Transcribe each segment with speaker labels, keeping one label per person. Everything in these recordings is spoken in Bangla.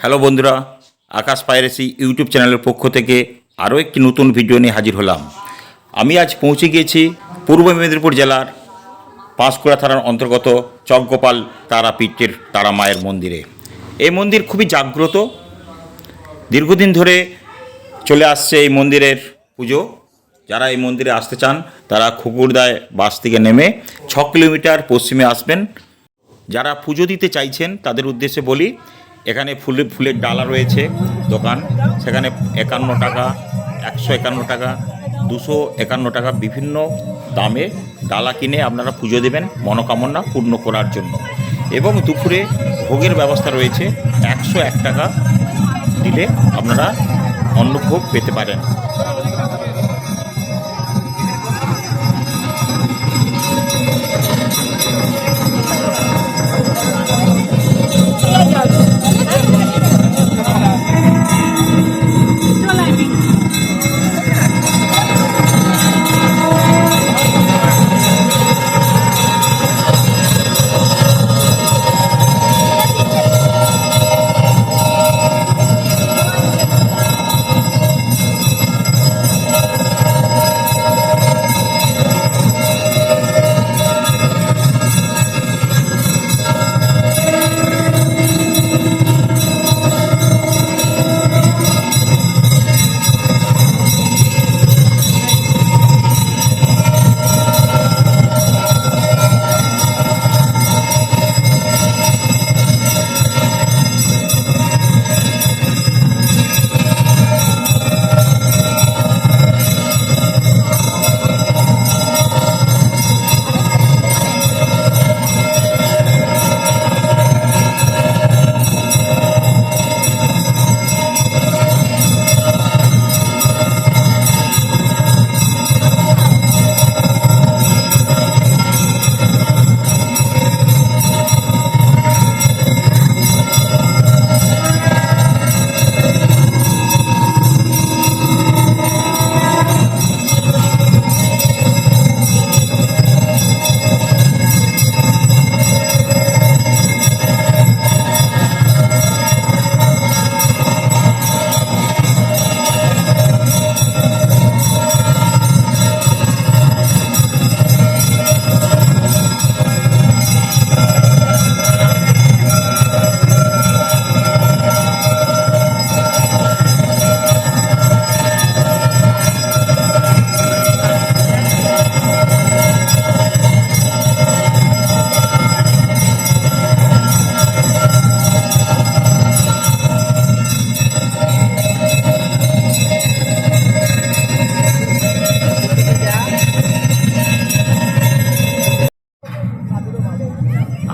Speaker 1: হ্যালো বন্ধুরা, আকাশ পাইরেসি ইউটিউব চ্যানেলের পক্ষ থেকে আরও একটি নতুন ভিডিও নিয়ে হাজির হলাম। আমি আজ পৌঁছে গিয়েছি পূর্ব মেদিনীপুর জেলার পাঁশকুড়া থানার অন্তর্গত চকগোপাল তারাপীঠের তারা মায়ের মন্দিরে। এই মন্দির খুবই জাগ্রত, দীর্ঘদিন ধরে চলে আসছে এই মন্দিরের পুজো। যারা এই মন্দিরে আসতে চান তারা খুকুরদায় বাস থেকে নেমে 6 কিলোমিটার পশ্চিমে আসবেন। যারা পুজো দিতে চাইছেন তাদের উদ্দেশ্যে বলি, এখানে ফুলের ডালা রয়েছে দোকান, সেখানে 51 টাকা, 151 টাকা, 251 টাকা বিভিন্ন দামে ডালা কিনে আপনারা পুজো দেবেন মনোকামনা পূর্ণ করার জন্য। এবং দুপুরে ভোগের ব্যবস্থা রয়েছে, 101 টাকা দিলে আপনারা অন্নভোগ পেতে পারেন।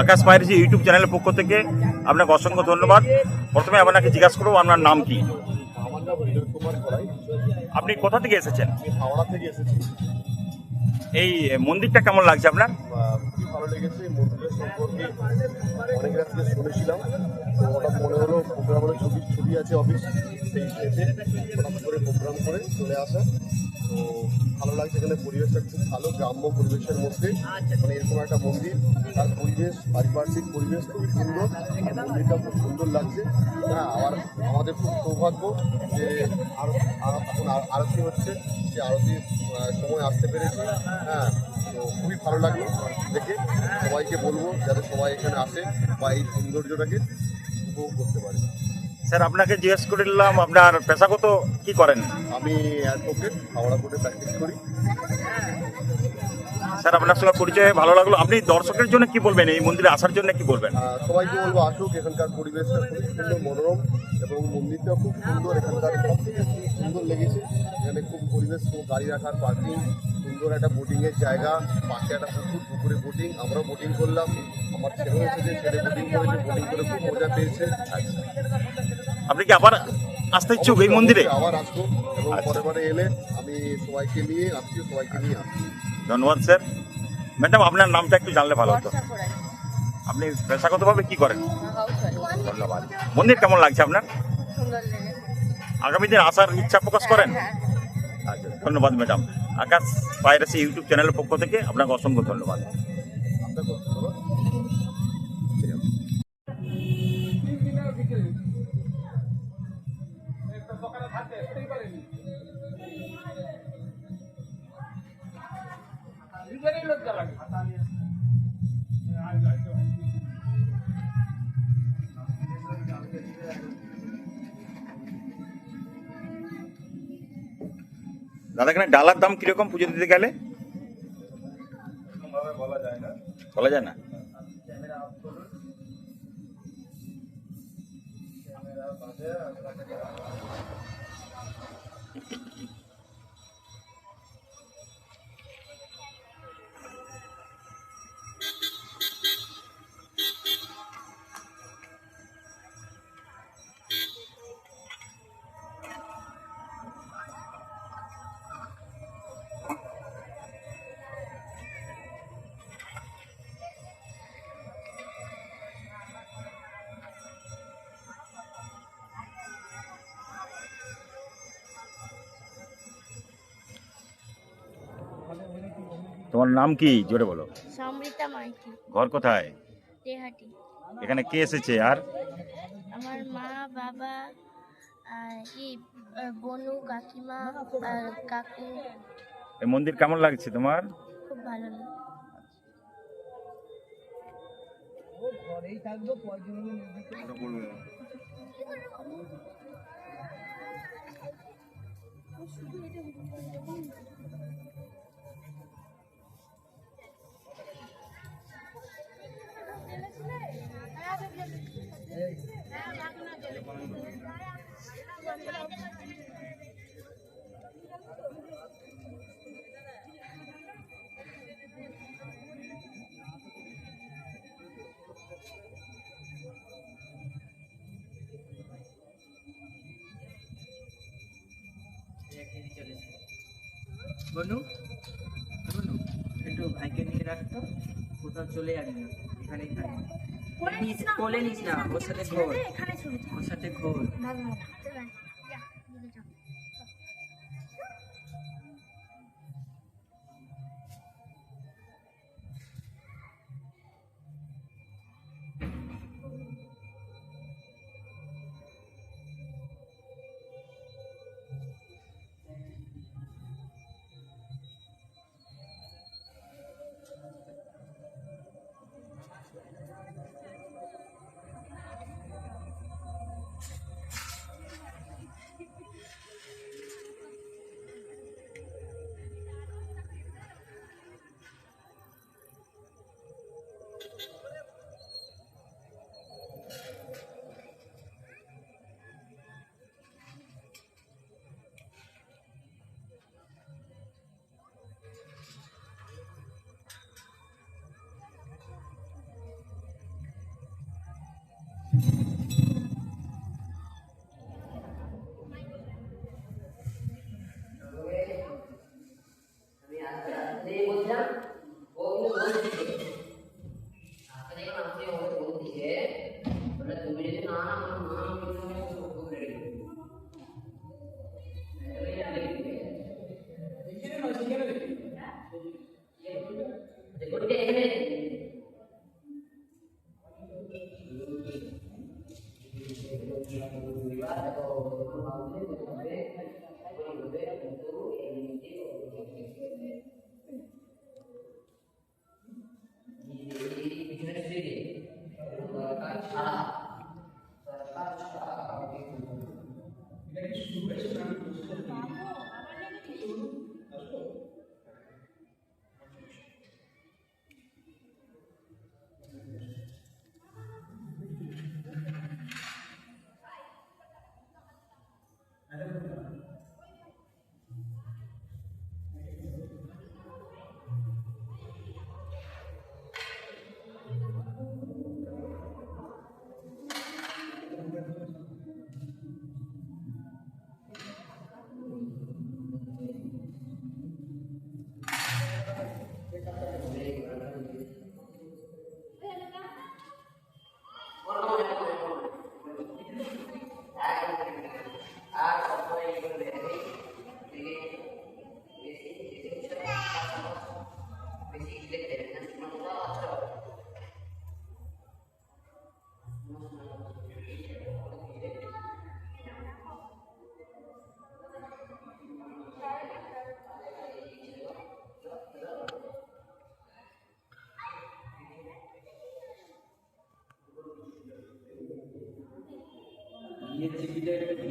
Speaker 1: আকাশ পাইরেসি ইউটিউব চ্যানেলের পক্ষ থেকে আপনাকে অসংখ্য ধন্যবাদ। প্রথমে আপনাকে জিজ্ঞাসা করবো আপনার নাম কি?
Speaker 2: আমার নাম বিনোদ কুমার কড়াই।
Speaker 1: আপনি কোথা থেকে এসেছেন?
Speaker 2: আমি হাওড়া থেকে এসেছি।
Speaker 1: এই মন্দিরটা কেমন লাগছে আপনার?
Speaker 2: খুবই ভালো লেগেছে। এই মন্দিরের সম্পর্কে অনেক রাত থেকে শুনেছিলাম, তো হঠাৎ মনে হলো প্রোগ্রাম হলে ছবি আছে অফিস, সেই ডেটে হঠাৎ করে প্রোগ্রাম করে চলে আসা। তো ভালো লাগছে, এখানে পরিবেশটা খুব ভালো, গ্রাম্য পরিবেশের মধ্যে মানে এরকম একটা মন্দির, তার পরিবেশ পারিপার্শ্বিক পরিবেশ খুবই সুন্দর, আর মন্দিরটা খুব সুন্দর লাগছে। হ্যাঁ, আবার আমাদের খুব সৌভাগ্য যে এখন আরতি হচ্ছে, যে আরতির সময় আসতে পেরেছি। হ্যাঁ, তো খুবই ভালো লাগলো দেখে। সবাইকে বলবো যাতে সবাই এখানে আসে বা এই সৌন্দর্যটাকে উপভোগ করতে পারে।
Speaker 1: স্যার, আপনাকে জিজ্ঞেস করলাম আপনার পেশাগত কি করেন?
Speaker 2: আমি অ্যাডভোকেট, হাওড়া কোর্টে প্র্যাকটিস করি।
Speaker 1: স্যার, আপনার সঙ্গে পরিচয় ভালো লাগলো। আপনি দর্শকের জন্য কি বলবেন, এই মন্দিরে আসার জন্য কি বলবেন?
Speaker 2: সবাইকে বলবো আসুক, এখানকার পরিবেশটা খুবই সুন্দর মনোরম এবং মন্দিরটাও খুব সুন্দর। এখানকার সব থেকে খুব সুন্দর লেগেছে, এখানে খুব পরিবেশ, গাড়ি রাখার পার্কিং, সুন্দর একটা বোটিংয়ের জায়গা, পাশে একটা পুকুরে বোটিং, আমরাও বোটিং করলাম। আমার ছেলেও এসেছে, ছেলে বোটিং করেছে, বোটিং করে খুব মজা পেয়েছে।
Speaker 1: আপনি কি আবার আসতে ইচ্ছুক এই মন্দিরে?
Speaker 2: আবার আসবো এবং পরে এলে আমি সবাইকে নিয়ে আসছি, সবাইকে নিয়ে আসছি।
Speaker 1: ধন্যবাদ স্যার। ম্যাডাম, আপনার নামটা একটু জানলে ভালো হতো। আপনি পেশাগতভাবে কি করেন? ধন্যবাদ। মন্দির কেমন লাগছে আপনার? আগামী দিন আসার ইচ্ছা প্রকাশ করেন? আচ্ছা, ধন্যবাদ ম্যাডাম। আকাশ পাইরেসি ইউটিউব চ্যানেলের পক্ষ থেকে আপনাকে অসংখ্য ধন্যবাদ।
Speaker 2: আপনাকে ধন্যবাদ।
Speaker 1: দাদা এখানে ডালার দাম কিরকম পুজো দিতে গেলে? বলা যায় না। তোমার নাম কি জোরে বলো?
Speaker 3: সমৃতা মাইতি,
Speaker 1: ঘর কোথায়?
Speaker 3: তেহাটি।
Speaker 1: এখানে কে এসেছে আর?
Speaker 3: আমার মা, বাবা, আর বনু, কাকিমা আর কাকু।
Speaker 1: এই মন্দির কেমন লাগছে তোমার?
Speaker 3: খুব ভালো লাগে।
Speaker 4: বনু বনু একটু ভাইকে নিয়ে রাখতো, কোথাও চলে যাবি না, এখানেই থাকবি। কোলে নিস না, ওর সাথে ঘোর, ওর সাথে ঘোর।
Speaker 5: महाकाल